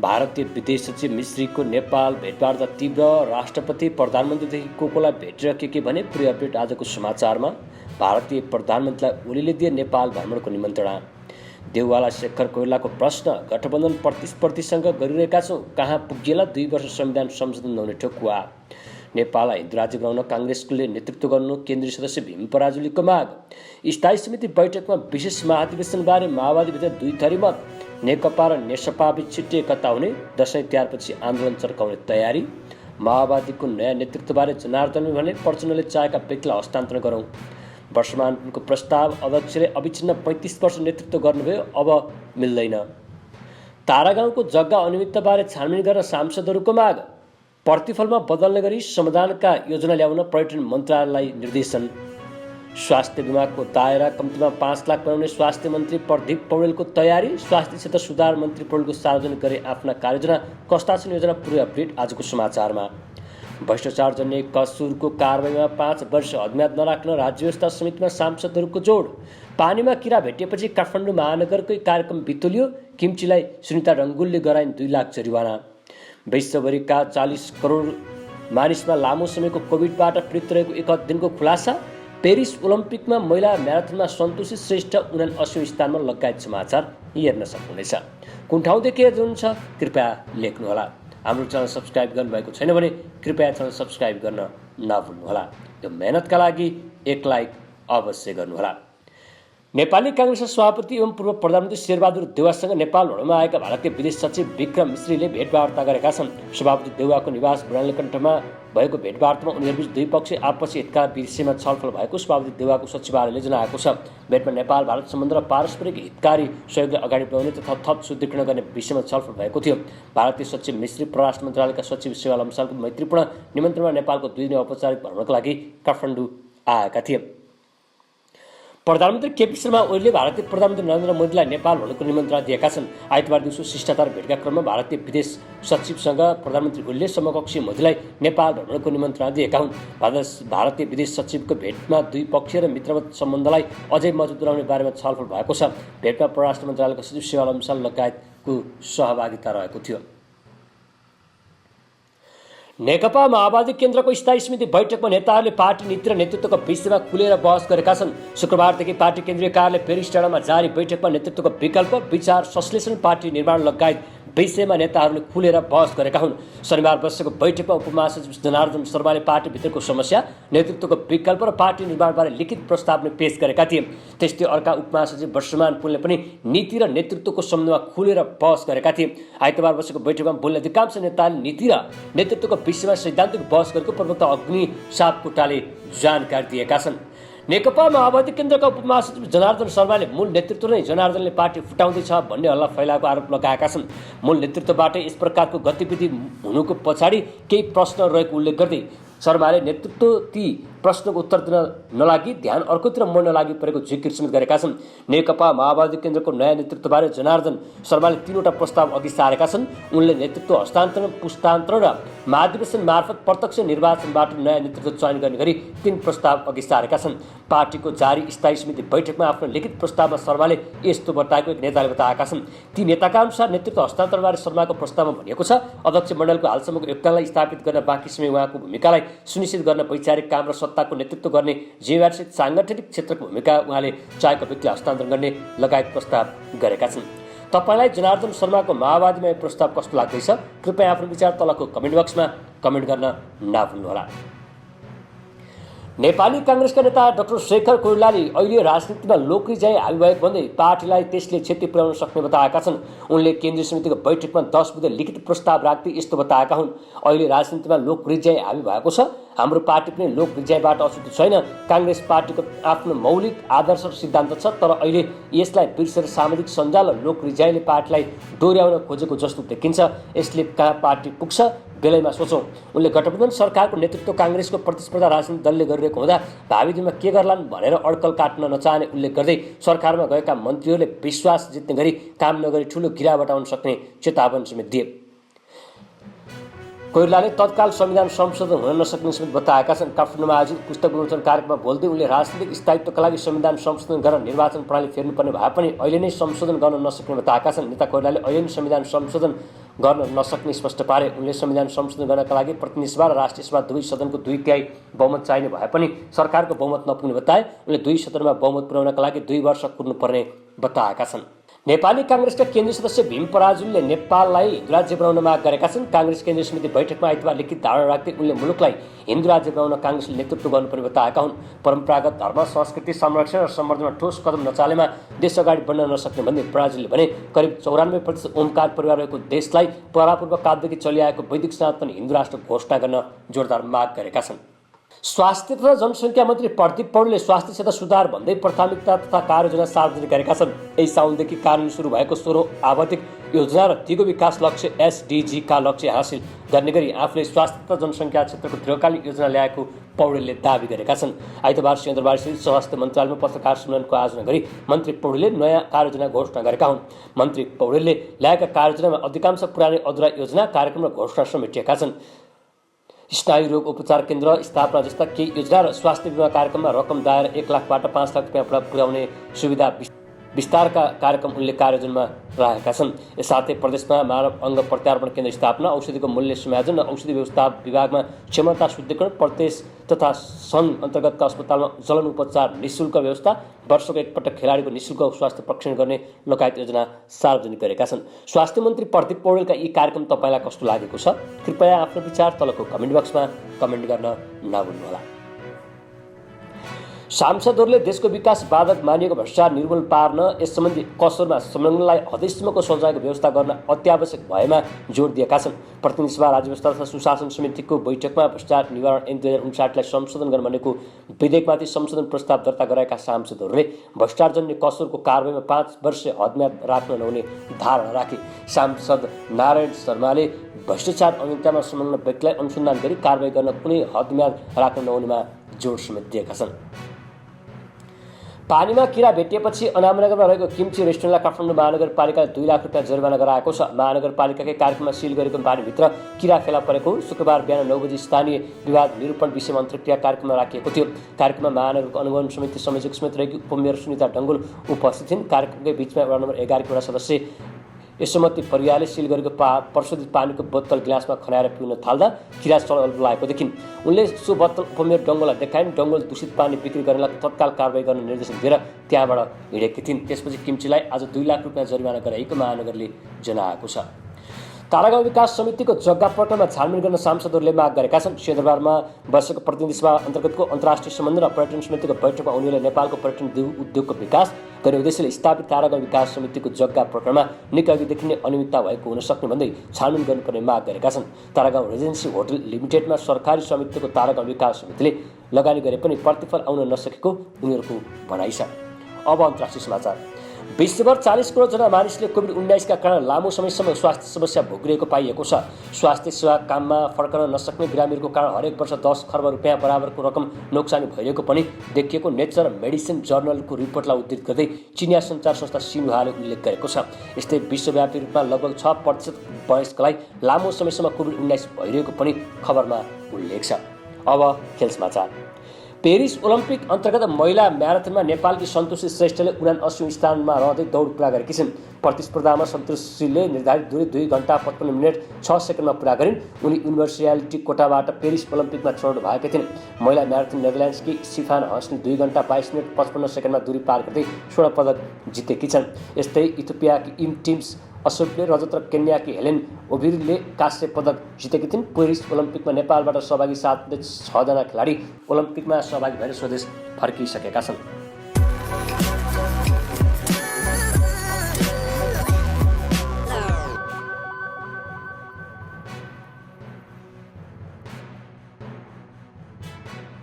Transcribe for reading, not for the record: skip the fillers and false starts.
भारतीय विदेश सचिव मिश्रीको नेपाल भेटवार्ता तीव्र, राष्ट्रपति प्रधानमन्त्रीदेखि कोलाई भेटेर के भने पूरै अपडेट आजको समाचारमा। भारतीय प्रधानमन्त्रीलाई ओलीले दिए नेपाल भ्रमणको निमन्त्रणा। देउवाला शेखर कोइरालाको प्रश्न, गठबन्धन प्रतिस्पर्धीसँग गरिरहेका छौँ, कहाँ पुगिएला 2 वर्ष संविधान संशोधन नहुने ठोकुवा। नेपाललाई हिन्दू राज्य बनाउन काङ्ग्रेसले नेतृत्व गर्नु केन्द्रीय सदस्य भीम पराजुलीको माग। स्थायी समिति बैठकमा विशेष महाधिवेशनबारे माओवादीभित्र 2 थरी मत। नेकपा र नेसपाबीच छिट्टै एकता हुने, दशैं तिहारपछि आन्दोलन चर्काउने तयारी। माओवादीको नयाँ नेतृत्वबारे जनार्दनले भने प्रचण्डले चाहेका व्यक्तिलाई हस्तान्तरण गरौँ। वर्षमानको प्रस्ताव, अध्यक्षले अविच्छिन्न 35 वर्ष नेतृत्व गर्नुभयो, अब मिल्दैन। तारागाउँको जग्गा अनियमितताबारे छानबिन गर्न सांसदहरूको माग। प्रतिफलमा बदल्ने गरी समाधानका योजना ल्याउन पर्यटन मन्त्रालयलाई निर्देशन। स्वास्थ्य बिमाको दायरा कम्तीमा 5 लाख बनाउने स्वास्थ्य मन्त्री प्रदीप पौडेलको तयारी। स्वास्थ्य क्षेत्र सुधार मन्त्री पौडेलको सार्वजनिक गरे आफ्ना कार्ययोजना। कस्ता छन् योजना, पुरै अपडेट आजको समाचारमा। भ्रष्टाचार जन्य कसुरको कारबाहीमा 5 वर्ष अज्ञात नराख्न राज्य व्यवस्था समितिमा सांसदहरूको जोड। पानीमा किरा भेटिएपछि काठमाडौँ महानगरकै कार्यक्रम बितोलियो। किम्चीलाई सुनिता रङ्गुलले गराइन् 2 लाख जरिवाना। विश्वभरिका 40 करोड मानिसमा लामो समयको कोभिडबाट पीडित रहेको 1 दिनको खुलासा। पेरिस ओलम्पिकमा महिला म्याराथनमा सन्तोषी श्रेष्ठ 79औं स्थानमा लगायत समाचार हेर्न सक्नुहुनेछ। कुन ठाउँदेखि हेर्नुहुन्छ कृपया लेख्नुहोला। हाम्रो च्यानल सब्सक्राइब गर्नुभएको छैन भने कृपया च्यानल सब्सक्राइब गर्न नभुल्नुहोला। यो मेहनतका लागि 1 लाइक अवश्य गर्नुहोला। नेपाली काङ्ग्रेसका सभापति एवं पूर्व प्रधानमन्त्री शेरबहादुर देउवासँग नेपाल भ्रमणमा आएका भारतीय विदेश सचिव विक्रम मिश्रीले भेटवार्ता गरेका छन्। सभापति देउवाको निवास बुढानीलकण्ठमा भएको भेटवार्तामा उनीहरूबीच द्विपक्षीय आपसी हितका विषयमा छलफल भएको सभापति देउवाको सचिवालयले जनाएको छ। भेटमा नेपाल भारत सम्बन्ध र पारस्परिक हितकारी सहयोगलाई अगाडि बढाउने तथा थप सुदृढीकरण गर्ने विषयमा छलफल भएको थियो। भारतीय सचिव मिश्री परराष्ट्र मन्त्रालयका सचिव सेवा लम्सालको मैत्रीपूर्ण निमन्त्रणमा नेपालको 2 दिने औपचारिक भ्रमणका लागि काठमाडौँ आएका थिए। प्रधानमन्त्री केपी शर्मा ओलीले भारतीय प्रधानमन्त्री नरेन्द्र मोदीलाई नेपाल भ्रमणको निमन्त्रणा दिएका छन्। आइतबार दिउँसो शिष्टाचार भेटका क्रममा भारतीय विदेश सचिवसँग प्रधानमन्त्री ओलीले समकक्षी मोदीलाई नेपाल भ्रमणको निमन्त्रणा दिएका हुन्। भारतीय विदेश सचिवको भेटमा द्विपक्षीय र मित्रवत सम्बन्धलाई अझै मजबुत बनाउने बारेमा छलफल भएको छ। भेटमा परराष्ट्र मन्त्रालयका सचिव सेवा लम्साल लगायतको सहभागिता रहेको थियो। नेकपा माओवादी केन्द्रको स्थायी समिति बैठकमा नेताहरूले पार्टी नीति र नेतृत्वको विषयमा खुलेर बहस गरेका छन्। शुक्रबारदेखि पार्टी केन्द्रीय कार्यालय पेरिस डाँडामा जारी बैठकमा नेतृत्वको विकल्प, विचार, संश्लेषण, पार्टी निर्माण लगायत विषयमा नेताहरूले खुलेर बहस गरेका हुन्। शनिबार बसेको बैठकमा उपमहासचिव जनार्दन शर्माले पार्टीभित्रको समस्या, नेतृत्वको विकल्प र पार्टी निर्माणबारे लिखित प्रस्ताव नै पेश गरेका थिए। त्यस्तै अर्का उपमहासचिव वर्षमान पुलले पनि नीति र नेतृत्वको सम्बन्धमा खुलेर बहस गरेका थिए। आइतबार बसेको बैठकमा बोल्ने अधिकांश नेताले नीति र नेतृत्वको विषयमा सैद्धान्तिक बहस गरेको प्रवक्ता अग्नि सापकोटाले जानकारी दिएका छन्। नेकपा माओवादी केन्द्रका उपमहासचिव जनार्दन शर्माले मूल नेतृत्व नै जनार्दनले पार्टी फुटाउँदैछ भन्ने हल्ला फैलाएको आरोप लगाएका छन्। मूल नेतृत्वबाट यस प्रकारको गतिविधि हुनुको पछाडि केही प्रश्न रहेको उल्लेख गर्दै शर्माले नेतृत्व ती प्रश्नको उत्तर दिन नलागी ध्यान अर्कोतिर मोड्न लागि परेको जिकिर समेत गरेका छन्। नेकपा माओवादी केन्द्रको नयाँ नेतृत्वबारे जनार्दन शर्माले 3वटा प्रस्ताव अघि सारेका छन्। उनले नेतृत्व हस्तान्तरण, पुस्तान्तरण र महाधिवेशन मार्फत प्रत्यक्ष निर्वाचनबाट नयाँ नेतृत्व चयन गर्ने गरी 3 प्रस्ताव अघि सारेका छन्। पार्टीको जारी स्थायी समिति बैठकमा आफ्नो लिखित प्रस्तावमा शर्माले यस्तो बताएको एक नेताले बताएका छन्। ती नेताका अनुसार नेतृत्व हस्तान्तरणबारे शर्माको प्रस्तावमा भनिएको छ, अध्यक्ष मण्डलको हालसम्मको योगदानलाई स्थापित गर्न बाँकी समय उहाँको भूमिकालाई सुनिश्चित गर्न वैचारिक काम र सत्ताको नेतृत्व गर्ने जिम्मेवारसित साङ्गठनिक क्षेत्रको भूमिका उहाँले चाहेको व्यक्तिलाई हस्तान्तरण गर्ने लगायत प्रस्ताव गरेका छन्। तपाईँलाई जनार्दन शर्माको माओवादीमा यो प्रस्ताव कस्तो लाग्दैछ? कृपया आफ्नो विचार तलको कमेन्ट बक्समा कमेन्ट गर्न नभुल्नुहोला। नेपाली काङ्ग्रेसका नेता डाक्टर शेखर कोइरालाले अहिले राजनीतिमा लोकरिजाइ हाबी भएको भन्दै पार्टीलाई त्यसले क्षति पुर्याउन सक्ने बताएका छन्। उनले केन्द्रीय समितिको बैठकमा 10 बुँदे लिखित प्रस्ताव राख्दै यस्तो बताएका हुन्। अहिले राजनीतिमा लोकरिजाइ हाबी भएको छ। हाम्रो पार्टी पनि लोकरिजाइबाट अछुतो छैन। काङ्ग्रेस पार्टीको आफ्नो मौलिक आदर्श र सिद्धान्त छ, तर अहिले यसलाई बिर्सेर सामाजिक सञ्जाल र लोकरिजाइले पार्टीलाई डोर्याउन खोजेको जस्तो देखिन्छ। यसले कहाँ पार्टी पुग्छ बेलैमा सोचौँ। उनले गठबन्धन सरकारको नेतृत्व काङ्ग्रेसको प्रतिस्पर्धा राजनीतिक दलले गरिरहेको हुँदा भावी दिनमा के गर्लान् भनेर अड्कल काट्न नचाहने उल्लेख गर्दै सरकारमा गएका मन्त्रीहरूले विश्वास जित्ने गरी काम नगरी ठूलो गिरावट आउन सक्ने चेतावनी समेत दिए। कोइरालाले तत्काल संविधान संशोधन हुन नसक्ने समेत बताएका छन्। काठमाडौँमा आयोजित पुस्तक विमोचन कार्यक्रममा बोल्दै उनले राजनीतिक स्थायित्वका लागि संविधान संशोधन गरेर निर्वाचन प्रणाली फेर्नुपर्ने भए पनि अहिले नै संशोधन गर्न नसक्ने बताएका छन्। नेता कोइरालाले अहिले नै संविधान संशोधन गर्न नसक्ने स्पष्ट पारे। उनले संविधान संशोधन गर्नका लागि प्रतिनिधि सभा र राष्ट्रिय सभा दुवै सदनको 2/3 बहुमत चाहिने भए पनि सरकारको बहुमत नपुग्ने बताए। उनले दुई सदनमा बहुमत पुर्याउनका लागि 2 वर्ष कुर्नुपर्ने बताएका छन्। नेपाली काङ्ग्रेसका केन्द्रीय सदस्य भीम पराजुलीले नेपाललाई हिन्दू राज्य बनाउन माग गरेका छन्। काङ्ग्रेस केन्द्रीय समिति बैठकमा आइतबार लिखित धारणा राख्दै उनले मुलुकलाई हिन्दू राज्य बनाउन काङ्ग्रेसले नेतृत्व गर्नुपर्ने बताएका हुन्। परम्परागत धर्म संस्कृति संरक्षण र सम्वर्धनमा ठोस कदम नचालेमा देश अगाडि बढ्न नसक्ने भन्दै पराजुलीले भने करिब 94% ओमकार परिवार रहेको देशलाई परापूर्व कालदेखि चलिआएको वैदिक सनातन हिन्दू राष्ट्र घोषणा गर्न जोरदार माग गरेका छन्। स्वास्थ्य तथा जनसङ्ख्या मन्त्री प्रदीप पौडेलले स्वास्थ्य क्षेत्र सुधार भन्दै प्राथमिकता तथा कार्ययोजना सार्वजनिक गरेका छन्। यही साउनदेखि कार्य सुरु भएको 16औं आवर्तिक योजना र दिगो विकास लक्ष्य SDG का लक्ष्य हासिल गर्ने गरी आफूले स्वास्थ्य तथा जनसङ्ख्या क्षेत्रको दीर्घकालीन योजना ल्याएको पौडेलले दावी गरेका छन्। आइतबार सिंहदरबारस्थित स्वास्थ्य मन्त्रालयमा पत्रकार सम्मेलनको आयोजना गरी मन्त्री पौडेलले नयाँ कार्ययोजना घोषणा गरेका हुन्। मन्त्री पौडेलले ल्याएका कार्ययोजनामा अधिकांश पुरानै अधुरा योजना कार्यक्रम र घोषणा समेटिएका छन्। स्नायु रोग उपचार केन्द्र स्थापना जस्ता केही योजना र स्वास्थ्य बिमा कार्यक्रममा रकम दाएर 1 लाखबाट 5 लाख रुपियाँ पुर्याउने सुविधा विस्तारका कार्यक्रम उनले कार्ययोजनामा राखेका छन्। यससाथै प्रदेशमा मानव अङ्ग प्रत्यारोपण केन्द्र स्थापना, औषधिको मूल्य समायोजन र औषधि व्यवस्था विभागमा क्षमता शुद्धिकरण, प्रदेश तथा सङ्घ अन्तर्गतका अस्पतालमा जलन उपचार निःशुल्क व्यवस्था, वर्षको एकपटक खेलाडीको निःशुल्क स्वास्थ्य परीक्षण गर्ने लगायत योजना सार्वजनिक गरेका छन्। स्वास्थ्य मन्त्री प्रदीप पौडेलका यी कार्यक्रम तपाईँलाई कस्तो लागेको छ? कृपया आफ्नो विचार तलको कमेन्ट बक्समा कमेन्ट गर्न नभुल्नुहोला। सांसदहरूले देशको विकास बाधक मानिएको भ्रष्टाचार निर्मूल पार्न यस सम्बन्धी कसरमा संलग्नलाई हदैसम्मको सजायको व्यवस्था गर्न अत्यावश्यक भएमा जोड दिएका छन्। प्रतिनिधि सभा राज्य व्यवस्था तथा सुशासन समितिको बैठकमा भ्रष्टाचार निवारण ऐन 2059लाई संशोधन गर्न भनेको विधेयकमाथि संशोधन प्रस्ताव दर्ता गराएका सांसदहरूले भ्रष्टाचारजन्य कसुरको कारबाहीमा 5 वर्ष हदम्याद राख्न नहुने धारणा राखे। सांसद नारायण शर्माले भ्रष्टाचार अनियमिततामा संलग्न व्यक्तिलाई अनुसन्धान गरी कारबाही गर्न कुनै हदम्याद राख्न नहुनेमा जोड समेत दिएका छन्। पानीमा किरा भेटिएपछि अनामनगरमा रहेको किम्ची रेस्टुरेन्टलाई काठमाडौँ महानगरपालिकाले 2 लाख रुपियाँ जरिवाना गराएको छ। महानगरपालिकाकै कार्यक्रममा सिल गरेको पानीभित्र किरा फेला परेको शुक्रबार बिहान 9 बजी स्थानीय विवाद निरूपण विषयमा अन्तर्क्रिया कार्यक्रममा राखिएको थियो। कार्यक्रममा महानगरको अनुगमन समिति संयोजक समेत रहेकी उपमेयर सुनिता डङ्गोल उपस्थित थिइन्। कार्यक्रमकै बिचमा वडा नम्बर 11 को वडा सदस्य यसोमती परियाले सिल गरेको प्रशोधित पानीको बोतल गिलासमा खनाएर पिउन थाल्दा किरा चलल लागेको देखिन्। उनले सो बोतल उपमेयर डङ्गोललाई देखाइन्। डङ्गोल दूषित पानी बिक्री गर्नेलाई तत्काल कारबाही गर्न निर्देशन दिएर त्यहाँबाट हिँडेकी थिइन्। त्यसपछि किम्चीलाई आज 2 लाख रुपियाँ जरिवाना गराएको महानगरले जनाएको छ। तारागाउँ विकास समितिको जग्गा प्रकरणमा छानबिन गर्न सांसदहरूले माग गरेका छन्। सिंहदरबारमा बसेको प्रतिनिधि सभा अन्तर्गतको अन्तर्राष्ट्रिय सम्बन्ध र पर्यटन समितिको बैठकमा उनीहरूले नेपालको पर्यटन उद्योगको विकास गर्ने उद्देश्यले स्थापित तारागाउँ विकास समितिको जग्गा प्रकरणमा निकै अघिदेखि नै अनियमितता भएको हुन सक्ने भन्दै छानबिन गर्नुपर्ने माग गरेका छन्। तारागाउँ रेजेन्सी होटल लिमिटेडमा सरकारी समितिको तारागाउँ विकास समितिले लगानी गरे पनि प्रतिफल आउन नसकेको उनीहरूको भनाइ छ। अब अन्तर्राष्ट्रिय समाचार। विश्वभर 40 करोड जना मानिसले कोभिड-19 का कारण लामो समयसम्म स्वास्थ्य समस्या भोगिरहेको पाइएको छ। स्वास्थ्य सेवा काममा फर्कन नसक्ने बिरामीहरूको कारण हरेक वर्ष 10 खर्ब रुपियाँ बराबरको रकम नोक्सानी भइरहेको पनि देखिएको नेचर मेडिसिन जर्नलको रिपोर्टलाई उद्धृत गर्दै चिनिया सञ्चार संस्था सिन्हुवाले उल्लेख गरेको छ। यस्तै विश्वव्यापी रूपमा लगभग 6% वयस्कलाई लामो समयसम्म कोभिड-19 भइरहेको पनि खबरमा उल्लेख छ। अब खेल समाचार। पेरिस ओलम्पिक अन्तर्गत महिला म्याराथनमा नेपालकी सन्तोषी श्रेष्ठले 79औं स्थानमा रहँदै दौड पुरा गरेकी छिन्। प्रतिस्पर्धामा सन्तोषीले निर्धारित दूरी 2 घण्टा 55 मिनेट 6 सेकेन्डमा पुरा गरिन्। उनी युनिभर्सिटी कोटाबाट पेरिस ओलम्पिकमा छनौट भएका थिइन्। महिला म्याराथन नेदरल्यान्ड्सकी सिफान हसले 2 घण्टा 22 मिनेट 55 सेकेन्डमा दूरी पार गर्दै स्वर्ण पदक जितेकी छन्। यस्तै इथियोपियाकी इम टिम्स अशोकले रजत र केन्याकी हेलेन ओभिरले काँस्य पदक जितेकी थिइन्। पेरिस ओलम्पिकमा नेपालबाट सहभागी 6 जना खेलाडी ओलम्पिकमा सहभागी भएर स्वदेश फर्किसकेका छन्।